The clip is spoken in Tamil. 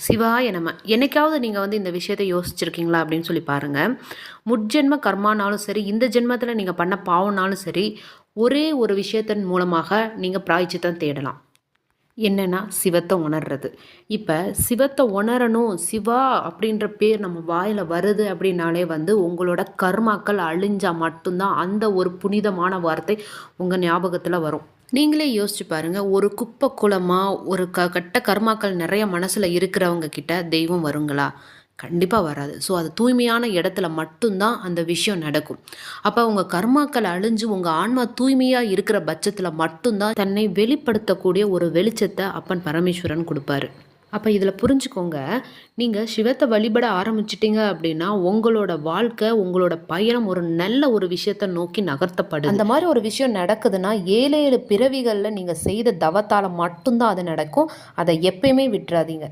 சிவாய நம. என்னைக்காவது நீங்கள் வந்து இந்த விஷயத்தை யோசிச்சிருக்கீங்களா அப்படின்னு சொல்லி பாருங்கள். முட்ஜென்ம கர்மானாலும் சரி, இந்த ஜென்மத்தில் நீங்கள் பண்ண பாவம்னாலும் சரி, ஒரே ஒரு விஷயத்தின் மூலமாக நீங்கள் பிராயச்சித்தம் தேடலாம். என்னன்னா சிவத்தை உணர்றது. இப்போ சிவத்தை உணரணும், சிவா அப்படின்ற பேர் நம்ம வாயில் வருது அப்படின்னாலே வந்து உங்களோட கர்மாக்கள் அழிஞ்சா மட்டும்தான் அந்த ஒரு புனிதமான வார்த்தை உங்கள் ஞாபகத்தில் வரும். நீங்களே யோசிச்சு பாருங்க, ஒரு குப்பை குளமாக ஒரு கட்ட கர்மாக்கள் நிறைய மனசில் இருக்கிறவங்க கிட்ட தெய்வம் வருங்களா? கண்டிப்பாக வராது. ஸோ அது தூய்மையான இடத்துல மட்டும்தான் அந்த விஷயம் நடக்கும். அப்போ உங்கள் கர்மாக்கள் அழிஞ்சு உங்கள் ஆன்மா தூய்மையாக இருக்கிற பட்சத்தில் மட்டும்தான் தன்னை வெளிப்படுத்தக்கூடிய ஒரு வெளிச்சத்தை அப்பன் பரமேஸ்வரன் கொடுப்பாரு. அப்போ இதில் புரிஞ்சுக்கோங்க, நீங்கள் சிவத்தை வழிபட ஆரம்பிச்சிட்டிங்க அப்படின்னா உங்களோட வாழ்க்கை, உங்களோட பயணம் ஒரு நல்ல ஒரு விஷயத்தை நோக்கி நகர்த்தப்படுது. அந்த மாதிரி ஒரு விஷயம் நடக்குதுன்னா 7 பிறவிகளில் நீங்கள் செய்த தவத்தால் மட்டும்தான் அது நடக்கும். அதை எப்பயுமே விட்டுறாதீங்க.